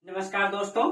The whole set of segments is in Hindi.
नमस्कार दोस्तों,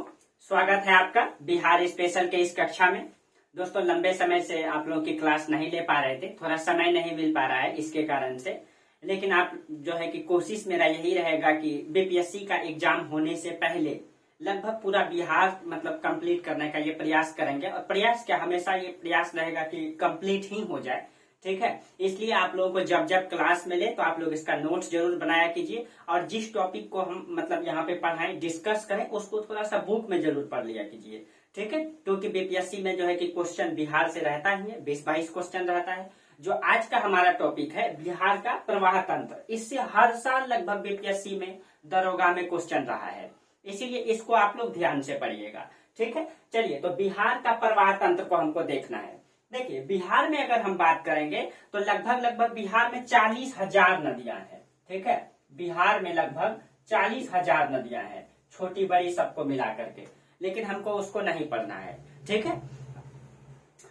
स्वागत है आपका बिहार स्पेशल के इस कक्षा में। दोस्तों, लंबे समय से आप लोगों की क्लास नहीं ले पा रहे थे, थोड़ा समय नहीं मिल पा रहा है इसके कारण से। लेकिन आप जो है कि कोशिश मेरा यही रहेगा कि बीपीएससी का एग्जाम होने से पहले लगभग पूरा बिहार कंप्लीट करने का ये प्रयास करेंगे। और प्रयास क्या, हमेशा ये प्रयास रहेगा कि कंप्लीट ही हो जाए, ठीक है। इसलिए आप लोगों को जब जब क्लास मिले तो आप लोग इसका नोट्स जरूर बनाया कीजिए। और जिस टॉपिक को हम यहाँ पे पढ़ाएं, डिस्कस करें, उसको थोड़ा सा बुक में जरूर पढ़ लिया कीजिए, ठीक है। क्योंकि बीपीएससी में जो है कि क्वेश्चन बिहार से रहता ही है, 20-22 क्वेश्चन रहता है। जो आज का हमारा टॉपिक है बिहार का प्रवाह तंत्र, इससे हर साल लगभग बीपीएससी में दरोगा में क्वेश्चन रहा है, इसीलिए इसको आप लोग ध्यान से पढ़िएगा, ठीक है। चलिए, तो बिहार का प्रवाह तंत्र को हमको देखना है। देखिए, बिहार में अगर हम बात करेंगे तो लगभग बिहार में 40,000 नदियां हैं, ठीक है। बिहार में लगभग 40,000 नदियां हैं, छोटी बड़ी सबको मिला करके। लेकिन हमको उसको नहीं पढ़ना है, ठीक है।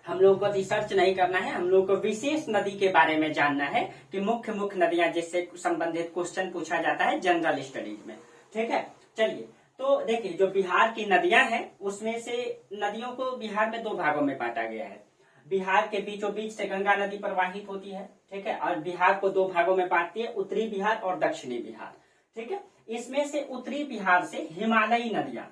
हम लोग को रिसर्च नहीं करना है, हम लोग को विशेष नदी के बारे में जानना है कि मुख्य नदियां जिससे संबंधित क्वेश्चन पूछा जाता है जनरल स्टडीज में, ठीक है। चलिए, तो देखिए, जो बिहार की नदियां हैं उसमें से नदियों को बिहार में 2 भागों में बांटा गया है। बिहार के बीचों बीच से गंगा नदी प्रवाहित होती है, ठीक है। और बिहार को 2 भागों में बांटती है, उत्तरी बिहार और दक्षिणी बिहार, ठीक है। इसमें से उत्तरी बिहार से हिमालयी नदियां,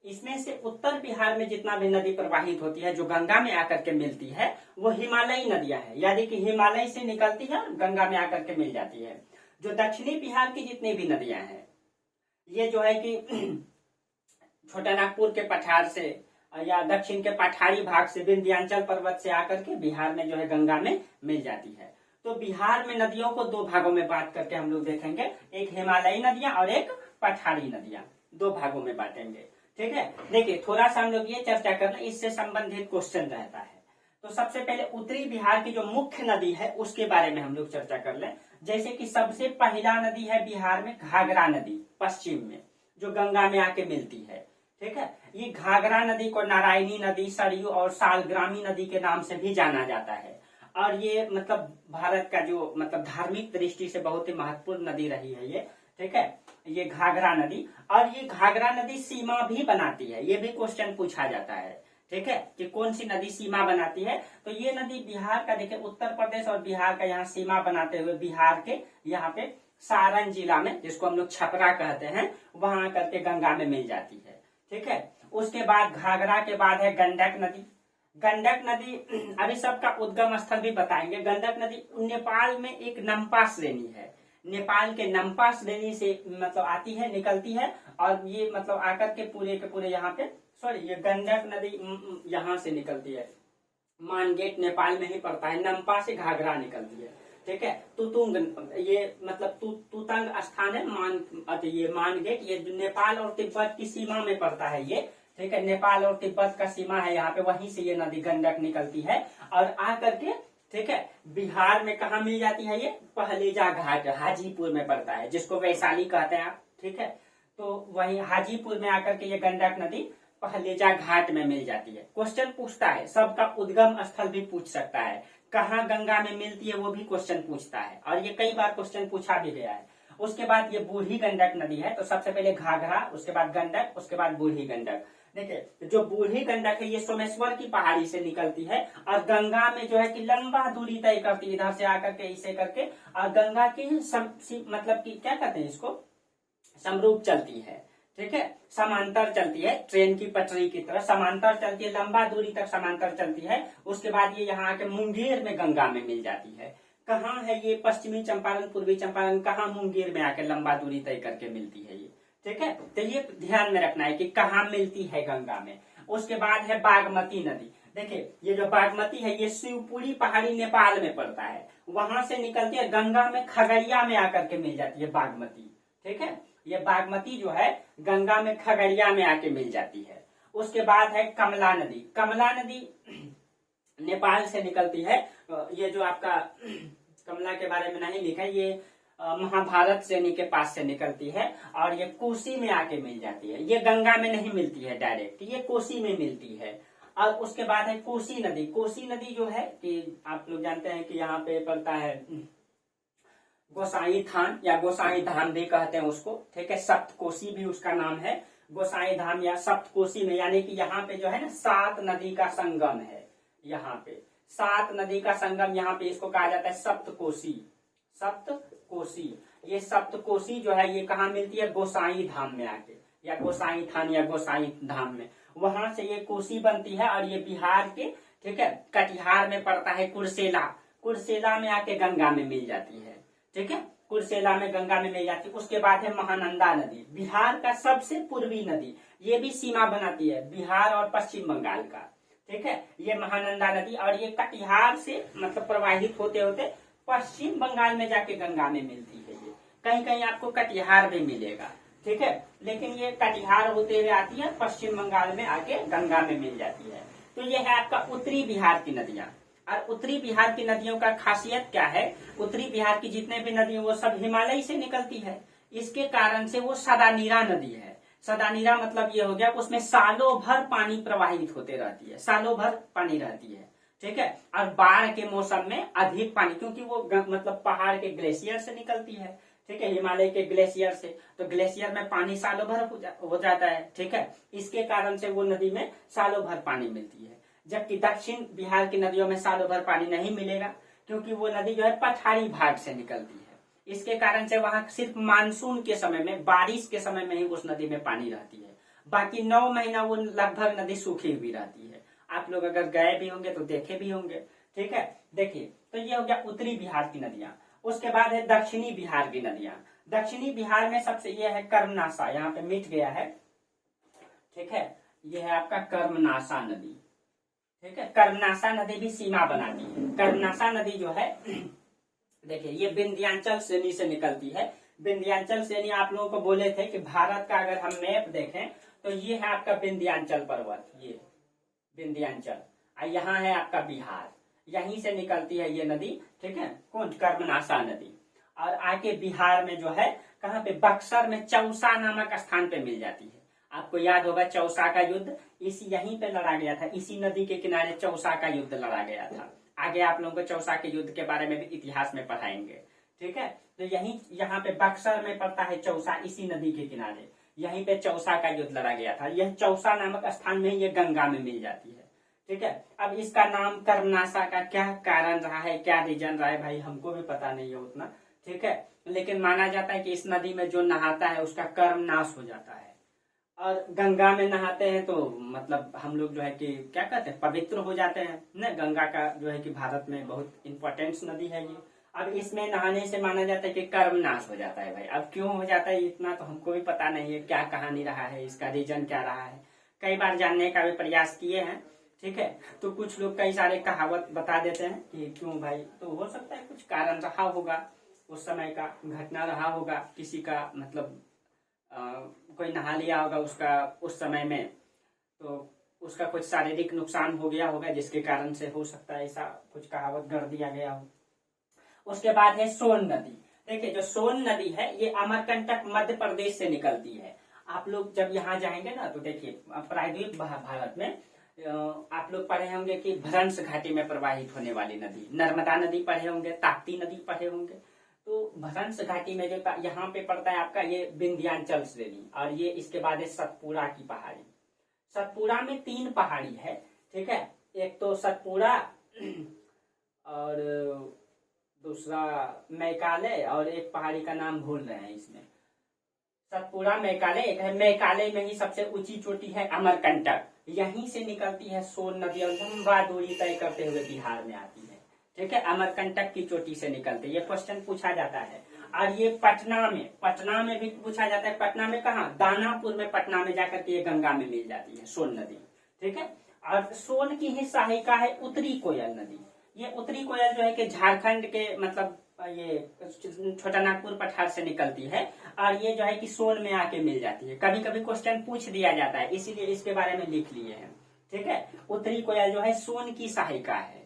इसमें से उत्तर बिहार में जितना भी नदी प्रवाहित होती है जो गंगा में आकर के मिलती है, वो हिमालयी नदियां है, यानी कि हिमालय से निकलती है गंगा में आकर के मिल जाती है। जो दक्षिणी बिहार की जितनी भी नदियां हैं, ये जो है कि छोटा नागपुर के पठार से या दक्षिण के पठारी भाग से, विंध्याचल पर्वत से आकर के बिहार में जो है गंगा में मिल जाती है। तो बिहार में नदियों को 2 भागों में बांट करके हम लोग देखेंगे, एक हिमालयी नदियां और एक पठारी नदियां, 2 भागों में बांटेंगे, ठीक है। देखिए, थोड़ा सा हम लोग ये चर्चा करना, इससे संबंधित क्वेश्चन रहता है। तो सबसे पहले उत्तरी बिहार की जो मुख्य नदी है उसके बारे में हम लोग चर्चा कर लें। जैसे कि सबसे पहला नदी है बिहार में घाघरा नदी, पश्चिम में, जो गंगा में आके मिलती है, ठीक है। ये घाघरा नदी को नारायणी नदी, सरयू और सालग्रामी नदी के नाम से भी जाना जाता है। और ये भारत का जो धार्मिक दृष्टि से बहुत ही महत्वपूर्ण नदी रही है ये, ठीक है, ये घाघरा नदी। और ये घाघरा नदी सीमा भी बनाती है, ये भी क्वेश्चन पूछा जाता है, ठीक है, कि कौन सी नदी सीमा बनाती है। तो ये नदी बिहार का, देखिए, उत्तर प्रदेश और बिहार का यहाँ सीमा बनाते हुए बिहार के यहाँ पे सारण जिला में, जिसको हम लोग छपरा कहते हैं, वहां करके गंगा में मिल जाती है, ठीक है। उसके बाद घाघरा के बाद है गंडक नदी। गंडक नदी, अभी सबका उद्गम स्थल भी बताएंगे। गंडक नदी नेपाल में एक नम्पा श्रेणी है, नेपाल के नम्पा श्रेणी से आती है, निकलती है। और ये आकर के पूरे यहाँ पे, ये गंडक नदी यहाँ से निकलती है, मानगेट नेपाल में ही पड़ता है, नम्पा से घाघरा निकलती है, ठीक है। तुतुंग, ये तुतंग स्थान है, ये मानगेट, ये नेपाल और तिब्बत की सीमा में पड़ता है ये, ठीक है। नेपाल और तिब्बत का सीमा है यहाँ पे, वहीं से ये नदी गंडक निकलती है और आकर के, ठीक है, बिहार में कहा मिल जाती है, ये पहलेजा घाट हाजीपुर में पड़ता है, जिसको वैशाली कहते हैं आप, ठीक है। तो वहीं हाजीपुर में आकर के ये गंडक नदी पहलेजा घाट में मिल जाती है। क्वेश्चन पूछता है, सबका उद्गम स्थल भी पूछ सकता है, कहाँ गंगा में मिलती है वो भी क्वेश्चन पूछता है, और ये कई बार क्वेश्चन पूछा भी गया है। उसके बाद ये बूढ़ी गंडक नदी है, तो सबसे पहले घाघरा, उसके बाद गंडक, उसके बाद बूढ़ी गंडक। देखिए, जो बूढ़ी गंडक है ये सोमेश्वर की पहाड़ी से निकलती है और गंगा में जो है कि लंबा दूरी तय करती है, इधर से आकर के इसे करके, और गंगा की की क्या कहते हैं इसको, समरूप चलती है, ठीक है, समांतर चलती है, ट्रेन की पटरी की तरह समांतर चलती है, लंबा दूरी तक समांतर चलती है। उसके बाद ये यहाँ आके मुंगेर में गंगा में मिल जाती है। कहाँ है ये, पश्चिमी चंपारण, पूर्वी चंपारण, कहाँ मुंगेर में आके लंबा दूरी तय करके मिलती है ये, ठीक है। तो ये ध्यान में रखना है कि कहाँ मिलती है गंगा में। उसके बाद है बागमती नदी। देखिए, ये जो बागमती है ये शिवपुरी पहाड़ी नेपाल में पड़ता है, वहां से निकलती है, गंगा में खगड़िया में आकर के मिल जाती है बागमती, ठीक है। ये बागमती जो है गंगा में खगड़िया में आके मिल जाती है। उसके बाद है कमला नदी। कमला नदी नेपाल से निकलती है। ये जो आपका कमला के बारे में नहीं लिखा है, ये महाभारत श्रेणी के पास से निकलती है और ये कोसी में आके मिल जाती है। ये गंगा में नहीं मिलती है डायरेक्ट, ये कोसी में मिलती है। और उसके बाद है कोसी नदी। कोसी नदी जो है कि आप लोग जानते हैं कि यहाँ पे पड़ता है गोसाई थान या गोसाई धाम भी कहते हैं उसको, ठीक है, सप्तकोशी भी उसका नाम है। गोसाई धाम या सप्तकोशी में, यानी कि यहाँ पे जो है ना 7 नदी का संगम है। यहाँ पे 7 नदी का संगम, यहाँ पे इसको कहा जाता है सप्तकोशी। सप्तकोशी, ये सप्तकोशी जो है ये कहाँ मिलती है? गोसाई धाम में आके, या गोसाई थान या गोसाई धाम में, वहां से ये कोसी बनती है। और ये बिहार के, ठीक है, कटिहार में पड़ता है कुर्सेला। कुर्सेला में आके गंगा में मिल जाती है, ठीक है, कुर्सेला में गंगा में मिल जाती है। उसके बाद है महानंदा नदी, बिहार का सबसे पूर्वी नदी, ये भी सीमा बनाती है बिहार और पश्चिम बंगाल का, ठीक है, ये महानंदा नदी। और ये कटिहार से मतलब प्रवाहित होते होते पश्चिम बंगाल में जाके गंगा में मिलती है। ये कहीं कहीं आपको कटिहार में मिलेगा, ठीक है, लेकिन ये कटिहार होते हुए आती है, पश्चिम बंगाल में आके गंगा में मिल जाती है। तो ये है आपका उत्तरी बिहार की नदियां। और उत्तरी बिहार की नदियों का खासियत क्या है? उत्तरी बिहार की जितने भी नदी वो सब हिमालय से निकलती है, इसके कारण से वो सदानीरा नदी है। सदानीरा मतलब ये हो गया उसमें सालों भर पानी प्रवाहित होते रहती है, सालों भर पानी रहती है, ठीक है। और बाढ़ के मौसम में अधिक पानी, क्योंकि वो मतलब पहाड़ के ग्लेशियर से निकलती है, ठीक है, हिमालय के ग्लेशियर से, तो ग्लेशियर में पानी सालों भर हो जाता है, ठीक है, इसके कारण से वो नदी में सालों भर पानी मिलती है। जबकि दक्षिण बिहार की नदियों में सालों भर पानी नहीं मिलेगा, क्योंकि वो नदी जो है पठारी भाग से निकलती है, इसके कारण से वहां सिर्फ मानसून के समय में, बारिश के समय में ही उस नदी में पानी रहती है। बाकी 9 महीना वो लगभग नदी सूखी हुई रहती है। आप लोग अगर गए भी होंगे तो देखे भी होंगे, ठीक है। देखिए, तो ये हो गया उत्तरी बिहार की नदियां। उसके बाद है दक्षिणी बिहार की नदियां। दक्षिणी बिहार में सबसे ये है कर्मनाशा, यहाँ पे मिट गया है, ठीक है, ये है आपका कर्मनाशा नदी, ठीक है। कर्मनाशा नदी भी सीमा बनाती है। कर्मनाशा नदी जो है देखिए ये विंध्याचल श्रेणी से निकलती है। विंध्याचल श्रेणी आप लोगों को बोले थे कि भारत का अगर हम मैप देखें तो ये है आपका विंध्याचल पर्वत, ये विंध्याचल, यहाँ है आपका बिहार, यहीं से निकलती है ये नदी, ठीक है, कौन? कर्मनाशा नदी। और आके बिहार में जो है कहाँ पे? बक्सर में चौसा नामक स्थान पे मिल जाती है। आपको याद होगा चौसा का युद्ध इसी यहीं पे लड़ा गया था, इसी नदी के किनारे चौसा का युद्ध लड़ा गया था। आगे आप लोगों को चौसा के युद्ध के बारे में भी इतिहास में पढ़ाएंगे, ठीक है। तो यहीं यहाँ पे बक्सर में पड़ता है चौसा, इसी नदी के किनारे, यहीं पे चौसा का युद्ध लड़ा गया था। यह चौसा नामक स्थान में ये गंगा में मिल जाती है, ठीक है। अब इसका नाम कर्मनाशा का क्या कारण रहा है, क्या रीजन रहा है, भाई हमको भी पता नहीं है उतना, ठीक है, लेकिन माना जाता है कि इस नदी में जो नहाता है उसका कर्म नाश हो जाता है। और गंगा में नहाते हैं तो मतलब हम लोग जो है कि क्या कहते हैं, पवित्र हो जाते हैं ना। गंगा का जो है कि भारत में बहुत इंपॉर्टेंट नदी है ये। अब इसमें नहाने से माना जाता है कि कर्म नाश हो जाता है। भाई अब क्यों हो जाता है इतना तो हमको भी पता नहीं है, क्या कहानी रहा है, इसका रीजन क्या रहा है, कई बार जानने का भी प्रयास किए हैं, ठीक है। तो कुछ लोग कई सारे कहावत बता देते हैं कि क्यों भाई, तो हो सकता है कुछ कारण रहा होगा, उस समय का घटना रहा होगा, किसी का मतलब कोई नहा लिया होगा उसका उस समय में, तो उसका कुछ शारीरिक नुकसान हो गया होगा, जिसके कारण से हो सकता है ऐसा कुछ कहावत कर दिया गया हो। उसके बाद है सोन नदी। देखिए जो सोन नदी है ये अमरकंटक मध्य प्रदेश से निकलती है। आप लोग जब यहाँ जाएंगे ना तो देखिए प्रायद्वीप भारत में आप लोग पढ़े होंगे कि भ्रंश घाटी में प्रवाहित होने वाली नदी, नर्मदा नदी पढ़े होंगे, ताप्ती नदी पढ़े होंगे। तो भ्रंश घाटी में जो यहाँ पे पड़ता है आपका ये विंध्याचल श्रेणी, और ये इसके बाद है सतपुड़ा की पहाड़ी। सतपुड़ा में 3 पहाड़ी है, ठीक है, एक तो सतपुड़ा और दूसरा मैकाले, और एक पहाड़ी का नाम भूल रहे हैं इसमें। सतपुड़ा मैकाले एक है, मैकाले में ही सबसे ऊंची चोटी है अमरकंटक, यहीं से निकलती है सोन नदी और लंबा दूरी तय करते हुए बिहार में आती है, ठीक है, अमरकंटक की चोटी से निकलते। ये क्वेश्चन पूछा जाता है। और ये पटना में भी पूछा जाता है। पटना में कहा? दानापुर में, पटना में जाकर के ये गंगा में मिल जाती है सोन नदी, ठीक है। और सोन की ही सहायिका है उत्तरी कोयल नदी। ये उत्तरी कोयल जो है कि झारखंड के मतलब ये छोटा नागपुर पठार से निकलती है, और ये जो है कि सोन में आके मिल जाती है। कभी कभी क्वेश्चन पूछ दिया जाता है, इसीलिए इसके बारे में लिख लिए हैं, ठीक है। उत्तरी कोयल जो है सोन की सहायिका है,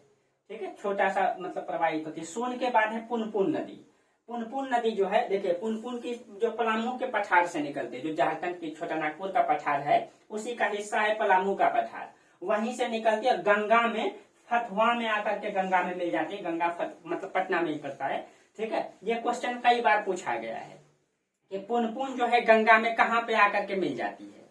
ठीक है, छोटा सा मतलब प्रवाहित होती है। सोन के बाद है पुनपुन नदी। पुनपुन नदी जो है देखिए, पुनपुन की जो पलामू के पठार से निकलती है, जो झारखंड की छोटा नागपुर का पठार है उसी का हिस्सा है पलामू का पठार, वहीं से निकलती है गंगा में, फतुहा में आकर के गंगा में मिल जाती है। गंगा मतलब पटना में ही पड़ता है, ठीक है। ये क्वेश्चन कई बार पूछा गया है कि पुनपुन जो है गंगा में कहाँ पे आकर के मिल जाती है,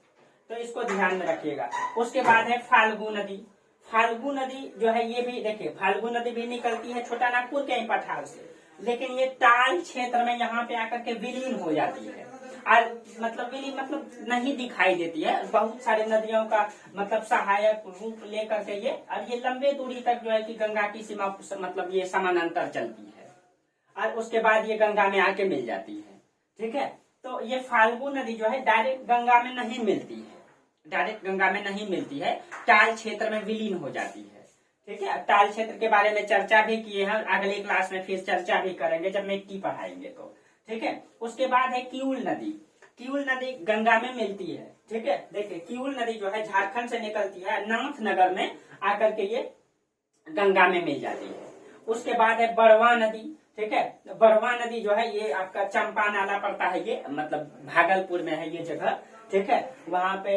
तो इसको ध्यान में रखिएगा। उसके बाद है फाल्गु नदी। फाल्गु नदी जो है ये भी देखिए, फाल्गु नदी भी निकलती है छोटा नागपुर के ही पठार से, लेकिन ये ताल क्षेत्र में यहाँ पे आकर के विलीन हो जाती है और मतलब विलीन मतलब नहीं दिखाई देती है। बहुत सारे नदियों का मतलब सहायक रूप लेकर के ये, और ये लंबे दूरी तक जो है कि गंगा की सीमा मतलब ये समानांतर चलती है और उसके बाद ये गंगा में आके मिल जाती है। ठीक है, तो ये फाल्गु नदी जो है डायरेक्ट गंगा में नहीं मिलती है, डायरेक्ट गंगा में नहीं मिलती है, टाल क्षेत्र में विलीन हो जाती है। ठीक है, टाल क्षेत्र के बारे में चर्चा भी किए हैं, अगले क्लास में फिर चर्चा भी करेंगे जब मिट्टी पढ़ाएंगे तो। ठीक है, उसके बाद है किऊल नदी। किऊल नदी गंगा में मिलती है। ठीक है, देखिए किऊल नदी जो है झारखंड से निकलती है, नाथनगर में आकर के ये गंगा में मिल जाती है। उसके बाद है बड़वा नदी। ठीक है, बड़वा नदी जो है ये आपका चंपा नाला पड़ता है, ये मतलब भागलपुर में है ये जगह। ठीक है, वहाँ पे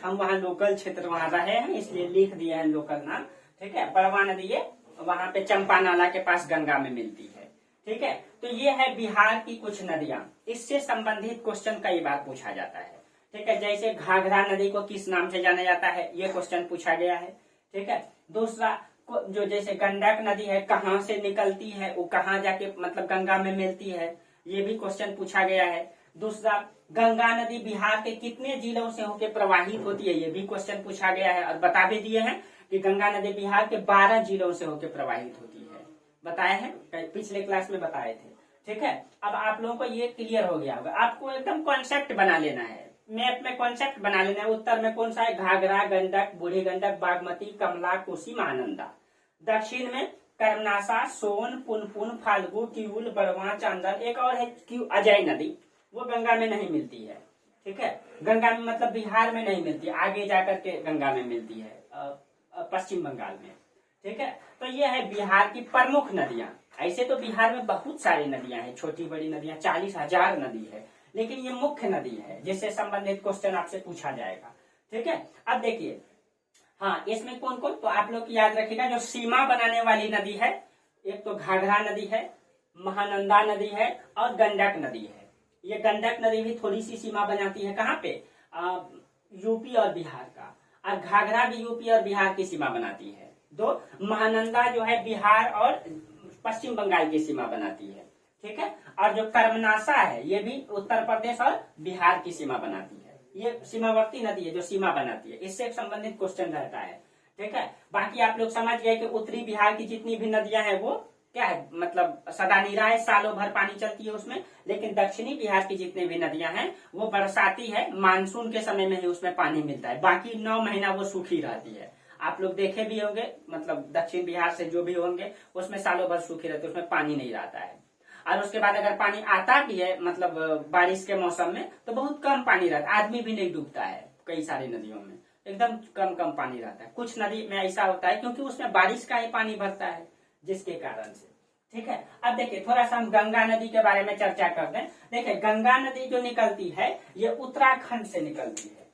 हम वहाँ लोकल क्षेत्र वहाँ रहे हैं इसलिए लिख दिए हैं लोकल नाम। ठीक है, बड़वा नदी ये वहाँ पे चंपा नाला के पास गंगा में मिलती है। ठीक है, तो ये है बिहार की कुछ नदियां, इससे संबंधित क्वेश्चन कई बार पूछा जाता है। ठीक है, जैसे घाघरा नदी को किस नाम से जाना जाता है, ये क्वेश्चन पूछा गया है। ठीक है, दूसरा जो जैसे गंडक नदी है कहाँ से निकलती है, वो कहाँ जाके मतलब गंगा में मिलती है, ये भी क्वेश्चन पूछा गया है। दूसरा गंगा नदी बिहार के कितने जिलों से होकर प्रवाहित होती है, ये भी क्वेश्चन पूछा गया है और बता भी दिए हैं कि गंगा नदी बिहार के 12 जिलों से होकर प्रवाहित होती है, बताए हैं पिछले क्लास में बताए थे। ठीक है, अब आप लोगों को ये क्लियर हो गया होगा। आपको एकदम कॉन्सेप्ट बना लेना है, मैप में कॉन्सेप्ट बना लेना है। उत्तर में कौन सा है, घाघरा, गंडक, बूढ़ी गंडक, बागमती, कमला, कोसी, महानंदा। दक्षिण में कर्मनासा, सोन, पुनपुन, फाल्गु, किऊल, बड़वा, चांदर। एक और है अजय नदी, वो गंगा में नहीं मिलती है। ठीक है, गंगा में मतलब बिहार में नहीं मिलती, आगे जाकर के गंगा में मिलती है पश्चिम बंगाल में। ठीक है, तो ये है बिहार की प्रमुख नदियां। ऐसे तो बिहार में बहुत सारी नदियां हैं, छोटी बड़ी नदियां 40,000 नदी है, लेकिन ये मुख्य नदी है जिससे संबंधित क्वेश्चन आपसे पूछा जाएगा। ठीक है, अब देखिए, हाँ इसमें कौन कौन, तो आप लोग याद रखिएगा जो सीमा बनाने वाली नदी है, एक तो घाघरा नदी है, महानंदा नदी है और गंडक नदी है। ये गंडक नदी भी थोड़ी सी सीमा बनाती है, कहाँ पे, यूपी और बिहार का, और घाघरा भी यूपी और बिहार की सीमा बनाती है। दो महानंदा जो है बिहार और पश्चिम बंगाल की सीमा बनाती है। ठीक है, और जो कर्मनासा है ये भी उत्तर प्रदेश और बिहार की सीमा बनाती है। ये सीमावर्ती नदी है जो सीमा बनाती है, इससे संबंधित क्वेश्चन रहता है। ठीक है, बाकी आप लोग समझ गए कि उत्तरी बिहार की जितनी भी नदियां हैं वो क्या है, मतलब सदा निरा है, सालों भर पानी चलती है उसमें। लेकिन दक्षिणी बिहार की जितनी भी नदियां हैं वो बरसाती है, मानसून के समय में ही उसमें पानी मिलता है, बाकी 9 महीना वो सूखी रहती है। आप लोग देखे भी होंगे, मतलब दक्षिण बिहार से जो भी होंगे उसमें सालों भर सूखी रहती है, उसमें पानी नहीं रहता है। और उसके बाद अगर पानी आता भी है मतलब बारिश के मौसम में तो बहुत कम पानी रहता है, आदमी भी नहीं डूबता है। कई सारी नदियों में एकदम कम पानी रहता है। कुछ नदी में ऐसा होता है क्योंकि उसमें बारिश का ही पानी भरता है जिसके कारण से। ठीक है, अब देखिए थोड़ा सा हम गंगा नदी के बारे में चर्चा करते हैं। देखिए गंगा नदी जो निकलती है ये उत्तराखंड से निकलती है।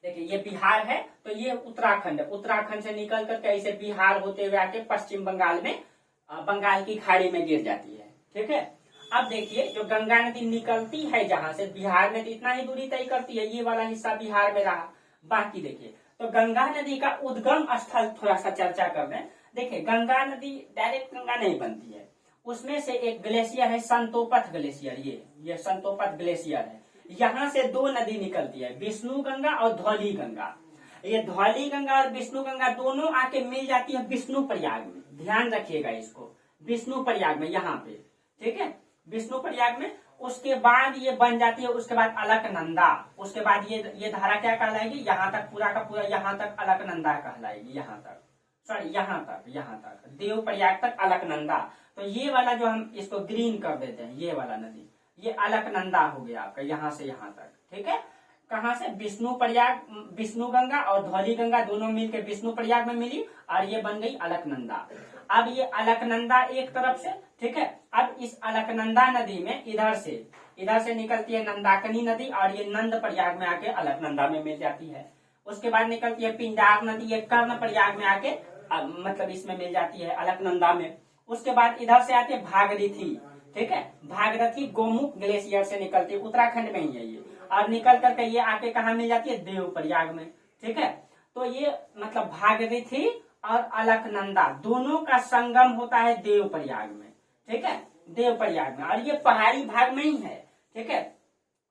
देखिए ये बिहार है तो ये उत्तराखंड है, उत्तराखंड से निकल करके ऐसे बिहार होते हुए आके पश्चिम बंगाल में बंगाल की खाड़ी में गिर जाती है। ठीक है, अब देखिए जो गंगा नदी निकलती है जहां से बिहार में इतना ही दूरी तय करती है, ये वाला हिस्सा बिहार में रहा। बाकी देखिए तो गंगा नदी का उद्गम स्थल थोड़ा सा चर्चा कर रहे हैं। देखिए गंगा नदी डायरेक्ट गंगा नहीं बनती है, उसमें से एक ग्लेशियर है संतोपथ ग्लेशियर, ये संतोपथ ग्लेशियर है। यहाँ से 2 नदी निकलती है, विष्णु गंगा और धौली गंगा। ये धौली गंगा और विष्णु गंगा दोनों आके मिल जाती है विष्णु प्रयाग में, ध्यान रखिएगा इसको, विष्णु प्रयाग में यहाँ पे। ठीक है, विष्णु प्रयाग में। उसके बाद ये बन जाती है, उसके बाद अलकनंदा, उसके बाद ये धारा क्या कहलाएगी, यहाँ तक पूरा का पूरा यहाँ तक अलकनंदा कहलाएगी, यहाँ तक सॉरी यहाँ तक देव प्रयाग तक अलकनंदा। तो ये वाला जो हम इसको ग्रीन कर देते हैं, ये वाला नदी ये अलकनंदा हो गया आपका यहाँ से यहाँ तक। ठीक है, कहाँ से, विष्णु प्रयाग, विष्णु गंगा और धौली गंगा दोनों मिलकर विष्णु प्रयाग में मिली और ये बन गई अलकनंदा। अब ये अलकनंदा एक तरफ से, ठीक है, अब इस अलकनंदा नदी में इधर से निकलती है नंदाकनी नदी और ये नंद प्रयाग में आके अलकनंदा में मिल जाती है। उसके बाद निकलती है पिंडार नदी, ये कर्ण प्रयाग में आके मतलब इसमें मिल जाती है अलकनंदा में। उसके बाद इधर से आती है भागीरथी। ठीक है। भागीरथी गोमुख ग्लेशियर से निकलती है, उत्तराखंड में ही है ये, और निकल करके ये आके कहाँ मिल जाती है, देवप्रयाग में। ठीक है, तो ये मतलब भागीरथी और अलकनंदा दोनों का संगम होता है देवप्रयाग में। ठीक है, देवप्रयाग में, और ये पहाड़ी भाग में ही है। ठीक है,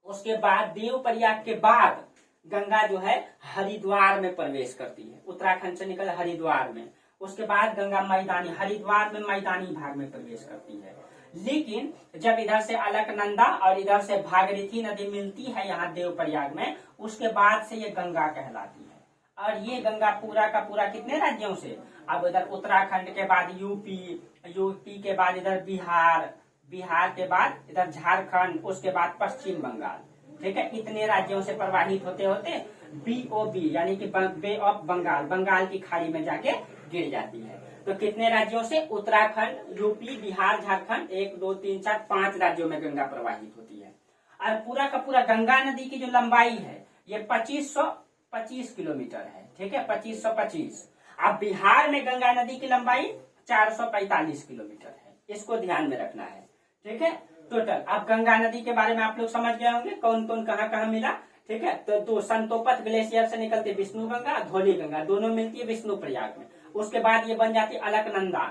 उसके बाद देवप्रयाग के बाद गंगा जो है हरिद्वार में प्रवेश करती है, उत्तराखंड से निकल हरिद्वार में। उसके बाद गंगा मैदानी हरिद्वार में मैदानी भाग में प्रवेश करती है। लेकिन जब इधर से अलकनंदा और इधर से भागीरथी नदी मिलती है यहाँ देवप्रयाग में, उसके बाद से ये गंगा कहलाती है। और ये गंगा पूरा का पूरा कितने राज्यों से, अब इधर उत्तराखंड के बाद यूपी, यूपी के बाद इधर बिहार, बिहार के बाद इधर झारखंड, उसके बाद पश्चिम बंगाल। ठीक है, इतने राज्यों से प्रवाहित होते होते BOB यानी कि बे ऑफ बंगाल, बंगाल की खाड़ी में जाके गिर जाती है। तो कितने राज्यों से, उत्तराखंड, यूपी, बिहार, झारखंड, 1 2 3 4 5 राज्यों में गंगा प्रवाहित होती है। और पूरा का पूरा गंगा नदी की जो लंबाई है ये 2525 किलोमीटर है। ठीक है, 2525। अब बिहार में गंगा नदी की लंबाई 445 किलोमीटर है, इसको ध्यान में रखना है। ठीक है, टोटल। अब गंगा नदी के बारे में आप लोग समझ गए होंगे कौन कौन कहाँ कहाँ मिला। ठीक है, तो दो संतोपत ग्लेशियर से निकलती विष्णु गंगा, धौली गंगा, दोनों मिलती है विष्णु प्रयाग में। उसके बाद ये बन जाती है अलकनंदा,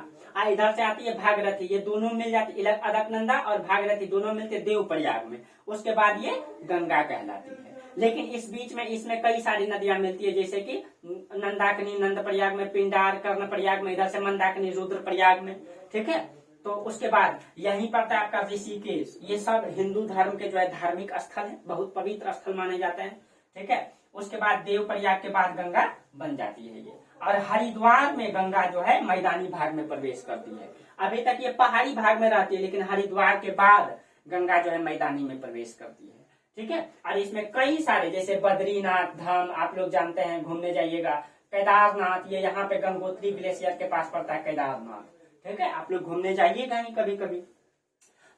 इधर से आती है भागीरथी, ये दोनों मिल जाती है, अलकनंदा और भागीरथी दोनों मिलते देव प्रयाग में। उसके बाद ये गंगा कहलाती है। लेकिन इस बीच में इसमें कई सारी नदियां मिलती है, जैसे कि नंदाकिनी नंद प्रयाग में, पिंडार कर्ण प्रयाग में, इधर से मंदाकिनी रुद्र प्रयाग में। ठीक है, तो उसके बाद यहीं पर था आपका ऋषिकेश। ये सब हिंदू धर्म के जो है धार्मिक स्थल है, बहुत पवित्र स्थल माने जाते हैं। ठीक है, उसके बाद देवप्रयाग के बाद गंगा बन जाती है ये, और हरिद्वार में गंगा जो है मैदानी भाग में प्रवेश करती है। अभी तक ये पहाड़ी भाग में रहती है, लेकिन हरिद्वार के बाद गंगा जो है मैदानी में प्रवेश करती है। ठीक है, और इसमें कई सारे जैसे बद्रीनाथ धाम आप लोग जानते हैं, घूमने जाइएगा। केदारनाथ, ये यहाँ पे गंगोत्री ग्लेशियर के पास पड़ता है केदारनाथ। ठीक है, आप लोग घूमने जाइएगा ही कभी कभी।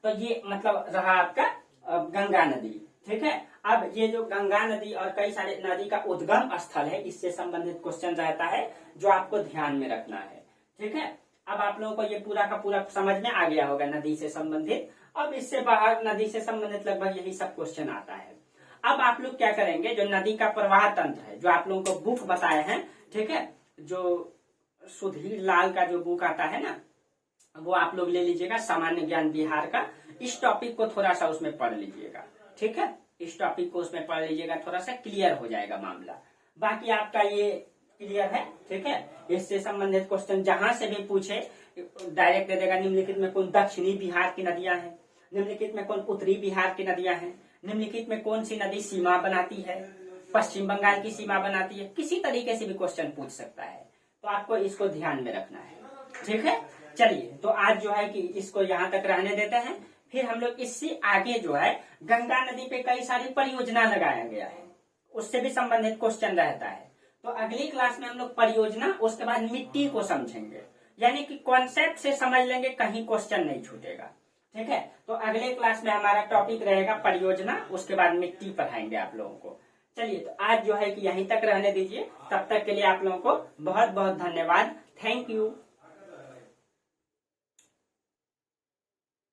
तो ये मतलब रहा आपका गंगा नदी। ठीक है, अब ये जो गंगा नदी और कई सारे नदी का उद्गम स्थल है, इससे संबंधित क्वेश्चन रहता है जो आपको ध्यान में रखना है। ठीक है, अब आप लोगों को ये पूरा का पूरा समझ में आ गया होगा नदी से संबंधित। अब इससे बाहर नदी से संबंधित लगभग यही सब क्वेश्चन आता है। अब आप लोग क्या करेंगे, जो नदी का प्रवाह तंत्र है, जो आप लोगों को बुक बताए हैं, ठीक है, जो सुधीर लाल का जो बुक आता है ना, वो आप लोग ले लीजिएगा, सामान्य ज्ञान बिहार का। इस टॉपिक को थोड़ा सा उसमें पढ़ लीजिएगा। ठीक है, इस टॉपिक को उसमें पढ़ लीजिएगा, थोड़ा सा क्लियर हो जाएगा मामला। बाकी आपका ये क्लियर है। ठीक है, इससे संबंधित क्वेश्चन जहां से भी पूछे डायरेक्ट दे देगा। निम्नलिखित में कौन दक्षिणी बिहार की नदियां हैं, निम्नलिखित में कौन उत्तरी बिहार की नदियां हैं, निम्नलिखित में कौन सी नदी सीमा बनाती है, पश्चिम बंगाल की सीमा बनाती है, किसी तरीके से भी क्वेश्चन पूछ सकता है। तो आपको इसको ध्यान में रखना है। ठीक है, चलिए, तो आज जो है कि इसको यहाँ तक रहने देते हैं। फिर हम लोग इससे आगे जो है गंगा नदी पे कई सारी परियोजना लगाया गया है, उससे भी संबंधित क्वेश्चन रहता है। तो अगली क्लास में हम लोग परियोजना, उसके बाद मिट्टी को समझेंगे, यानी कि कॉन्सेप्ट से समझ लेंगे, कहीं क्वेश्चन नहीं छूटेगा। ठीक है, तो अगले क्लास में हमारा टॉपिक रहेगा परियोजना, उसके बाद मिट्टी पढ़ाएंगे आप लोगों को। चलिए, तो आज जो है कि यहीं तक रहने दीजिए। तब तक के लिए आप लोगों को बहुत बहुत धन्यवाद। Thank you.